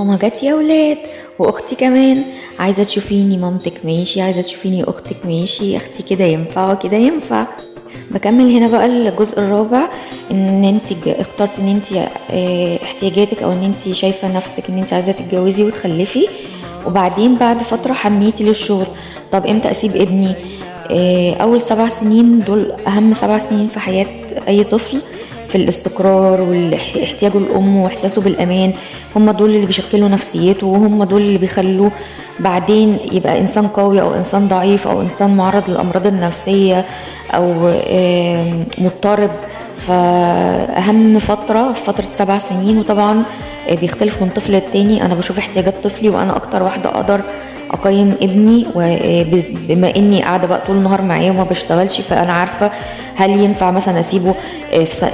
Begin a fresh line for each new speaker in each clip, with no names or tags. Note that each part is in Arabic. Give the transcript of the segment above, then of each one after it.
ماما جت يا ولاد، واختي كمان عايزه تشوفيني. مامتك ماشي، عايزه تشوفيني اختك ماشي، اختي كده ينفع وكده ينفع. بكمل هنا بقى الجزء الرابع، ان انت اخترت ان انت احتياجاتك، او ان انت شايفه نفسك ان انت عايزه تتجوزي وتخلفي، وبعدين بعد فتره حنيتي للشغل. طب امتى اسيب ابني؟ اول 7 سنين دول اهم 7 سنين في حياه اي طفل، في الاستقرار واحتياجه الام واحساسه بالامان. هم دول اللي بيشكلوا نفسيته، وهم دول اللي بيخلوه بعدين يبقى انسان قوي او انسان ضعيف او انسان معرض للامراض النفسيه او مضطرب. فاهم فتره 7 سنين. وطبعا بيختلف من طفل للتاني. انا بشوف احتياجات طفلي، وانا اكتر واحده اقدر اقيم ابني، وبما اني قاعده بقى طول النهار معاه وما بشتغلش، فانا عارفه هل ينفع مثلا اسيبه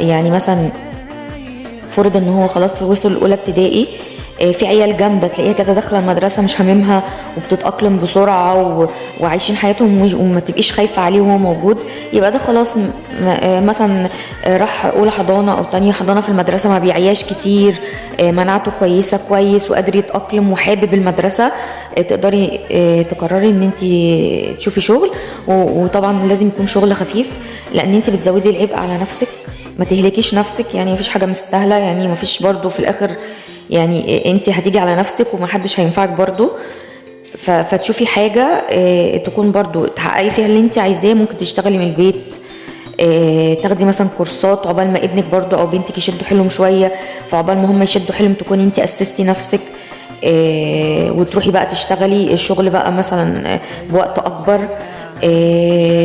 يعني مثلا فرض ان هو خلاص وصل اولى ابتدائي، في عيال جامده تلاقيها كده داخله المدرسه مش هاممها وبتتاقلم بسرعه وعايشين حياتهم وما تبقيش خايفه عليه وهو موجود، يبقى ده خلاص مثلا راح اولى حضانه او تانية حضانه في المدرسه، ما بيعياش كتير، مناعته كويس وقادر يتاقلم وحابب المدرسه. تقدري تقرري ان انت تشوفي شغل، وطبعا لازم يكون شغل خفيف، لان انت بتزودي العبء على نفسك. ما تهلكيش نفسك، يعني مفيش حاجه مستاهله، يعني مفيش برضو في الاخر يعني انت هتيجي على نفسك ومحدش هينفعك برضو. فتشوفي حاجه تكون برضو تحققي فيها اللي انت عايزاه. ممكن تشتغلي من البيت، تاخدي مثلا كورسات عقبال ما ابنك برضو او بنتك يشدوا حيلهم شويه، فعقبال ما هم يشدوا حيلهم تكوني انت اسستي نفسك، وتروحي بقى تشتغلي الشغل بقى مثلا بوقت اكبر.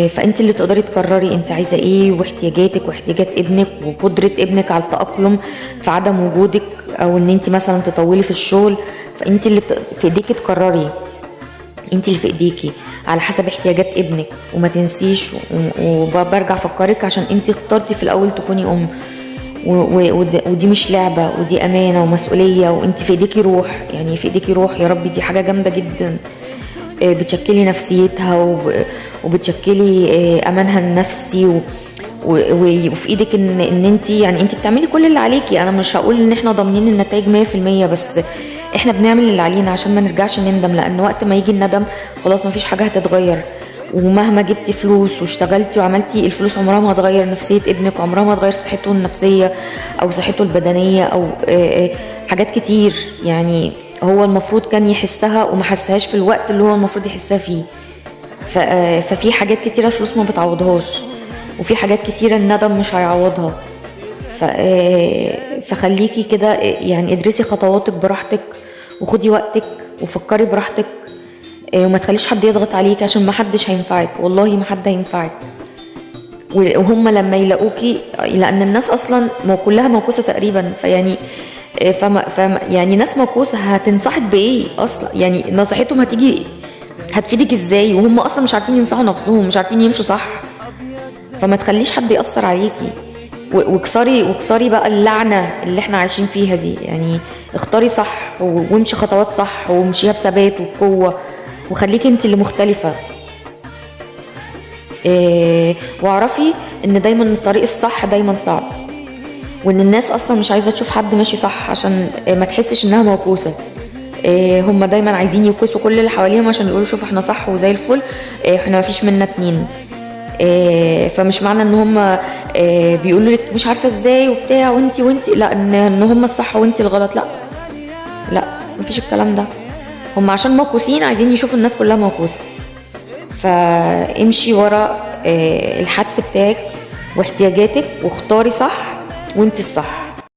فانت اللي تقدري تقرري انت عايزه ايه، واحتياجاتك واحتياجات ابنك وقدره ابنك على التاقلم في عدم وجودك، او ان انت مثلا تطولي في الشغل. فانت اللي في ايديكي تقرري، انت اللي في ايديكي على حسب احتياجات ابنك. وما تنسيش، وبرجع افكرك عشان انت اخترتي في الاول تكوني ام، ودي مش لعبه، ودي امانه ومسؤوليه، وانت في ايديكي روح، يعني في ايديكي روح. يا رب دي حاجه جامده جدا، بتشكلي نفسيتها وبتشكلي امانها النفسي، وفي ايدك ان انت يعني انت بتعملي كل اللي عليكي. انا مش هقول ان احنا ضامنين النتائج 100%، بس احنا بنعمل اللي علينا عشان ما نرجعش نندم، لان وقت ما يجي الندم خلاص ما فيش حاجه هتتغير. ومهما جبتي فلوس واشتغلتي وعملتي، الفلوس عمرها ما هتغير نفسيه ابنك، عمرها ما هتغير صحته النفسيه او صحته البدنيه او حاجات كتير. يعني هو المفروض كان يحسها وما حسهاش في الوقت اللي هو المفروض يحسها فيه. ففي حاجات كتيره الفلوس ما بتعوضهاش، وفي حاجات كتيره الندم مش هيعوضها. فخليكي كده، يعني ادرسي خطواتك براحتك، وخدي وقتك وفكري براحتك، وما تخليش حد يضغط عليك، عشان ما حدش هينفعك، والله ما حد هينفعك. وهم لما يلاقوكي، لان الناس اصلا كلها موكوسه تقريبا، فيعني يعني ناس موكوسه هتنصحك بايه اصلا؟ يعني نصيحتهم هتفيدك ازاي وهم اصلا مش عارفين ينصحوا نفسهم، مش عارفين يمشوا صح؟ فما تخليش حد يأثر عليكي، واكسري بقى اللعنة اللي احنا عايشين فيها دي. يعني اختاري صح، وامشي خطوات صح، وامشيها بثبات وبقوة، وخليكي انت اللي مختلفة. واعرفي ان دايما الطريق الصح دايما صعب، وان الناس اصلا مش عايزة تشوف حد ماشي صح عشان ما تحسش انها موكوسة. هم دايما عايزين يوكسوا كل اللي حواليهم عشان يقولوا شوف احنا صح وزي الفل، احنا ما فيش منا اتنين. فمش معنى ان هم بيقولوا لك مش عارفه ازاي وبتاع وانتي لا، ان هم الصح وانتي الغلط، لا مفيش الكلام ده. هم عشان موكوسين عايزين يشوفوا الناس كلها موكوسه. فامشي ورا الحدس بتاعك واحتياجاتك، واختاري صح وانتي الصح.